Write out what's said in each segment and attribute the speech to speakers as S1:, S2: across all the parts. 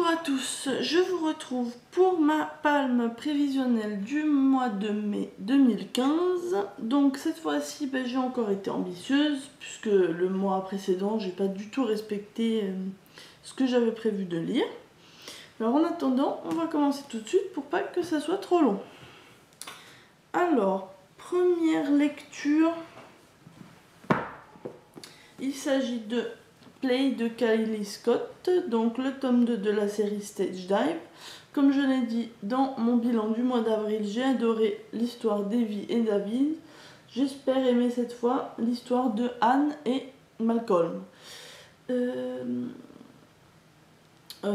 S1: Bonjour à tous, je vous retrouve pour ma palme prévisionnelle du mois de mai 2015. Donc cette fois-ci, j'ai encore été ambitieuse puisque le mois précédent, j'ai pas du tout respecté ce que j'avais prévu de lire. Alors en attendant, on va commencer tout de suite pour pas que ça soit trop long. Alors, première lecture, il s'agit de Play de Kylie Scott, donc le tome 2 de la série Stage Dive. Comme je l'ai dit dans mon bilan du mois d'avril, j'ai adoré l'histoire d'Evie et David. J'espère aimer cette fois l'histoire de Anne et Malcolm.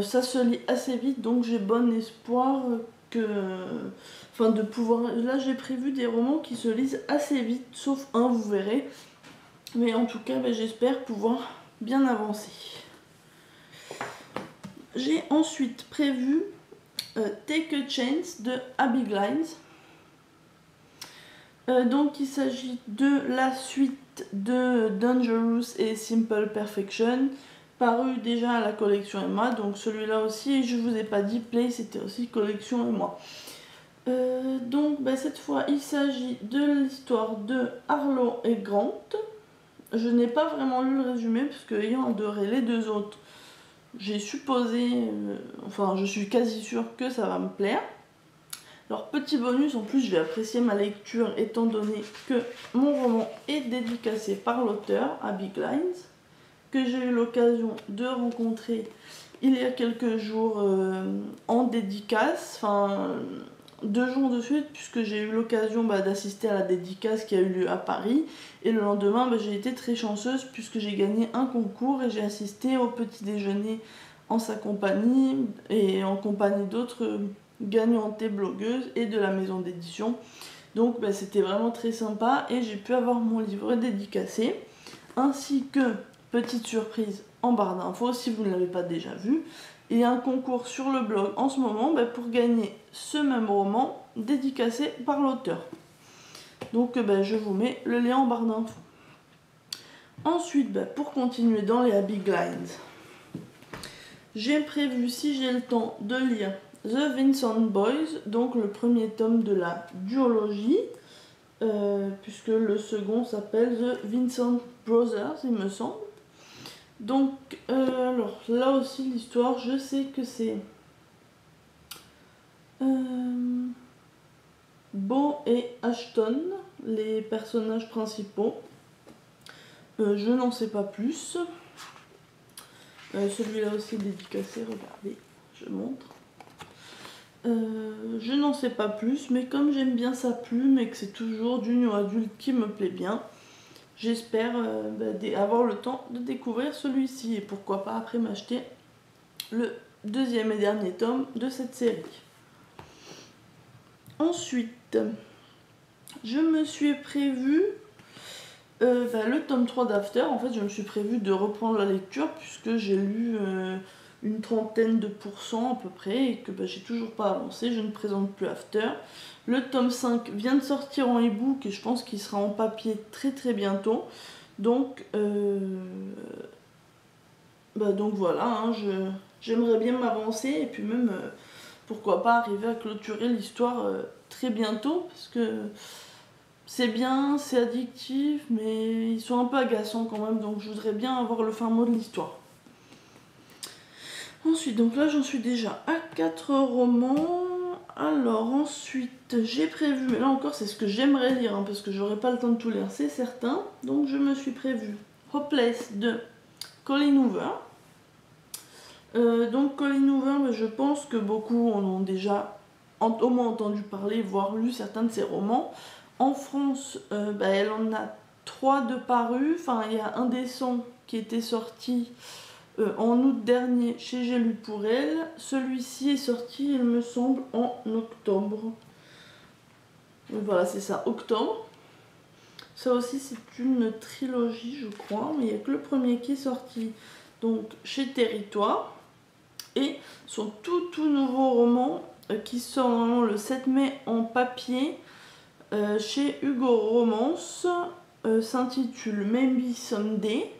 S1: Ça se lit assez vite, donc j'ai bon espoir de pouvoir... Là j'ai prévu des romans qui se lisent assez vite, sauf un, vous verrez. Mais en tout cas, j'espère pouvoir bien avancer. J'ai ensuite prévu Take a Chance de Abby Glines. Donc il s'agit de la suite de Dangerous et Simple Perfection, paru déjà à la collection Emma. Donc celui-là aussi, je vous ai pas dit, Play c'était aussi collection Emma. Donc cette fois il s'agit de l'histoire de Harlow et Grant. Je n'ai pas vraiment lu le résumé parce que ayant adoré les deux autres, j'ai supposé, je suis quasi sûre que ça va me plaire. Alors petit bonus, en plus je vais apprécier ma lecture étant donné que mon roman est dédicacé par l'auteur, Abby Glines, que j'ai eu l'occasion de rencontrer il y a quelques jours en dédicace, 2 jours de suite, puisque j'ai eu l'occasion d'assister à la dédicace qui a eu lieu à Paris, et le lendemain j'ai été très chanceuse puisque j'ai gagné un concours et j'ai assisté au petit déjeuner en sa compagnie et en compagnie d'autres gagnantes et blogueuses et de la maison d'édition. Donc c'était vraiment très sympa et j'ai pu avoir mon livre dédicacé, ainsi que, petite surprise en barre d'infos si vous ne l'avez pas déjà vu, il y a un concours sur le blog en ce moment pour gagner ce même roman dédicacé par l'auteur. Donc je vous mets le lien en barre d'infos. Ensuite, pour continuer dans les Abby Glines, j'ai prévu, si j'ai le temps, de lire The Vincent Boys, donc le premier tome de la duologie, puisque le second s'appelle The Vincent Brothers, il me semble. Donc, alors là aussi l'histoire, je sais que c'est Beau et Ashton, les personnages principaux. Je n'en sais pas plus. Celui-là aussi est dédicacé, regardez, je montre. Je n'en sais pas plus, mais comme j'aime bien sa plume et que c'est toujours du new adulte qui me plaît bien, j'espère avoir le temps de découvrir celui-ci et pourquoi pas après m'acheter le deuxième et dernier tome de cette série. Ensuite, je me suis prévu le tome 3 d'After. En fait, je me suis prévu de reprendre la lecture puisque j'ai lu une trentaine de pourcents à peu près et que j'ai toujours pas avancé. Je ne présente plus After. Le tome 5 vient de sortir en e-book et je pense qu'il sera en papier très très bientôt. Donc, donc voilà, j'aimerais bien m'avancer et puis même pourquoi pas arriver à clôturer l'histoire très bientôt parce que c'est bien, c'est addictif, mais ils sont un peu agaçants quand même, donc je voudrais bien avoir le fin mot de l'histoire. Ensuite, donc là j'en suis déjà à 4 romans. Alors ensuite, j'ai prévu, mais là encore c'est ce que j'aimerais lire, parce que j'aurai pas le temps de tout lire, c'est certain. Donc je me suis prévu Hopeless de Colleen Hoover. Donc Colleen Hoover, je pense que beaucoup en ont déjà au moins entendu parler, voire lu certains de ses romans. En France, elle en a 3 de parus. Il y a Un décent qui était sorti en août dernier chez J'ai lu pour elle. Celui-ci est sorti, il me semble, en octobre. Donc voilà, c'est ça, octobre. Ça aussi, c'est une trilogie, je crois, mais il n'y a que le premier qui est sorti donc chez Territoire. Et son tout nouveau roman qui sort normalement le 7 mai en papier chez Hugo Romance, s'intitule Maybe Someday.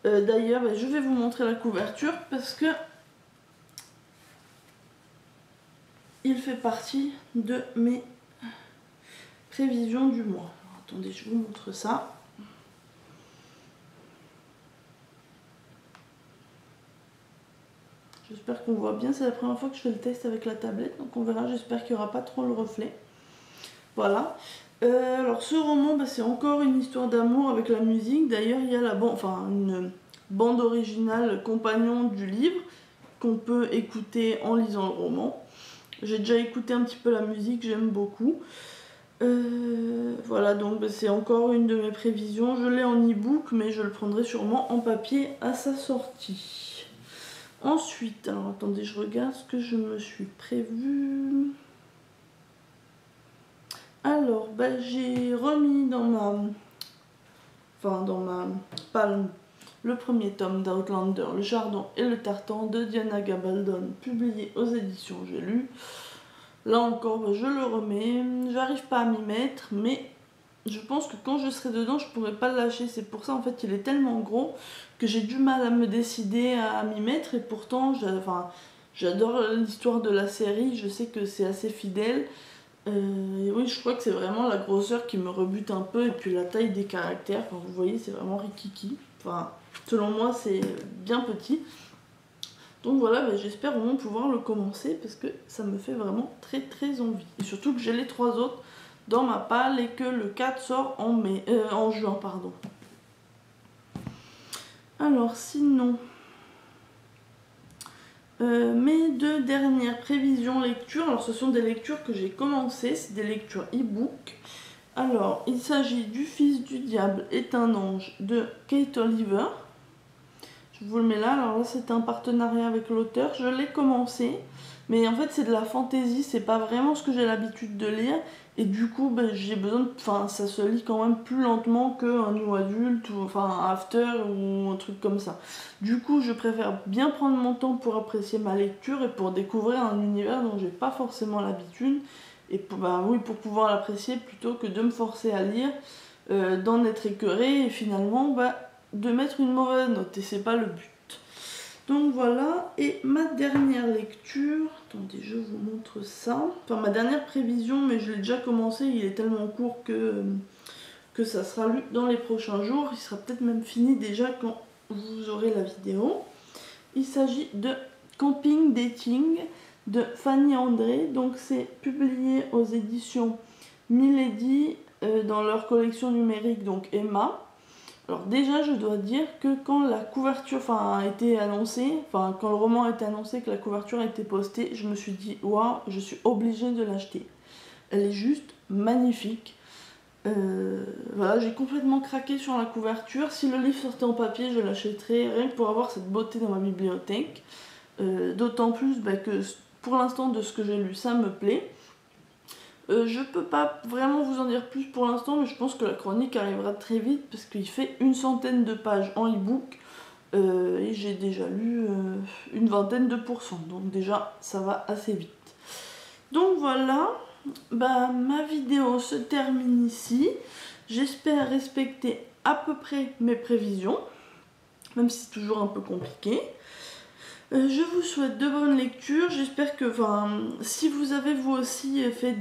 S1: D'ailleurs, je vais vous montrer la couverture parce que il fait partie de mes prévisions du mois. Alors, attendez, je vous montre ça. J'espère qu'on voit bien, c'est la première fois que je fais le test avec la tablette, donc on verra, j'espère qu'il n'y aura pas trop le reflet. Voilà. Alors ce roman, bah, c'est encore une histoire d'amour avec la musique. D'ailleurs, il y a une bande originale compagnon du livre qu'on peut écouter en lisant le roman. J'ai déjà écouté un petit peu la musique, j'aime beaucoup. Voilà, donc bah, c'est encore une de mes prévisions. Je l'ai en e-book, mais je le prendrai sûrement en papier à sa sortie. Ensuite, alors attendez, je regarde ce que je me suis prévu. Alors, bah, j'ai remis dans ma palme le premier tome d'Outlander, Le Jardin et le Tartan de Diana Gabaldon, publié aux éditions J'ai lu. Là encore, bah, je le remets. J'arrive pas à m'y mettre, mais je pense que quand je serai dedans, je pourrai pas le lâcher. C'est pour ça, en fait, il est tellement gros que j'ai du mal à me décider à m'y mettre. Et pourtant, j'adore l'histoire de la série. Je sais que c'est assez fidèle. Et oui, je crois que c'est vraiment la grosseur qui me rebute un peu. Et puis la taille des caractères. Enfin, vous voyez, c'est vraiment rikiki. Enfin, selon moi, c'est bien petit. Donc voilà, bah, j'espère vraiment pouvoir le commencer parce que ça me fait vraiment très très envie. Et surtout que j'ai les 3 autres dans ma palle et que le 4 sort en juin, pardon. Alors sinon, mes 2 dernières prévisions lecture, alors ce sont des lectures que j'ai commencées, c'est des lectures e-book. Alors, il s'agit du Fils du Diable est un ange de Kate Oliver. Je vous le mets là, alors là c'est un partenariat avec l'auteur, je l'ai commencé, mais en fait c'est de la fantaisie, c'est pas vraiment ce que j'ai l'habitude de lire, et du coup ben, j'ai besoin de... Enfin, ça se lit quand même plus lentement qu'un New Adult, ou enfin un After, ou un truc comme ça. Du coup je préfère bien prendre mon temps pour apprécier ma lecture, et pour découvrir un univers dont j'ai pas forcément l'habitude, et pour pouvoir l'apprécier, plutôt que de me forcer à lire, d'en être écœurée, et finalement... de mettre une mauvaise note, et c'est pas le but. Donc voilà, et ma dernière lecture, attendez, je vous montre ça. Enfin, ma dernière prévision, mais je l'ai déjà commencé, il est tellement court que ça sera lu dans les prochains jours. Il sera peut-être même fini déjà quand vous aurez la vidéo. Il s'agit de Camping Dating de Fanny André. Donc c'est publié aux éditions Milady dans leur collection numérique, donc Emma. Alors déjà, je dois dire que quand la couverture a été annoncée, quand le roman a été annoncé, que la couverture a été postée, je me suis dit, waouh, je suis obligée de l'acheter. Elle est juste magnifique. Voilà, j'ai complètement craqué sur la couverture. Si le livre sortait en papier, je l'achèterais, rien que pour avoir cette beauté dans ma bibliothèque. D'autant plus que pour l'instant, de ce que j'ai lu, ça me plaît. Je peux pas vraiment vous en dire plus pour l'instant, mais je pense que la chronique arrivera très vite parce qu'il fait une centaine de pages en e-book et j'ai déjà lu une vingtaine de pourcents, donc déjà ça va assez vite. Donc voilà, ma vidéo se termine ici. J'espère respecter à peu près mes prévisions, même si c'est toujours un peu compliqué. Je vous souhaite de bonnes lectures. J'espère que, si vous avez vous aussi fait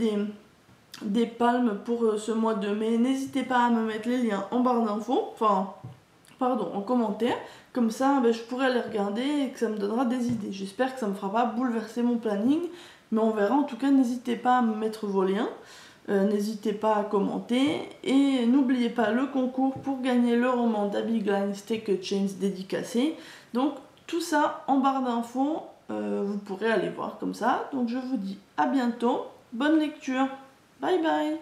S1: des palmes pour ce mois de mai, n'hésitez pas à me mettre les liens en barre d'infos, en commentaire. Comme ça, je pourrai les regarder et que ça me donnera des idées. J'espère que ça ne me fera pas bouleverser mon planning, mais on verra. En tout cas, n'hésitez pas à me mettre vos liens. N'hésitez pas à commenter. Et n'oubliez pas le concours pour gagner le roman d'Abigail Take a Chance dédicacé. Donc, tout ça en barre d'infos, vous pourrez aller voir comme ça. Donc je vous dis à bientôt, bonne lecture, bye bye.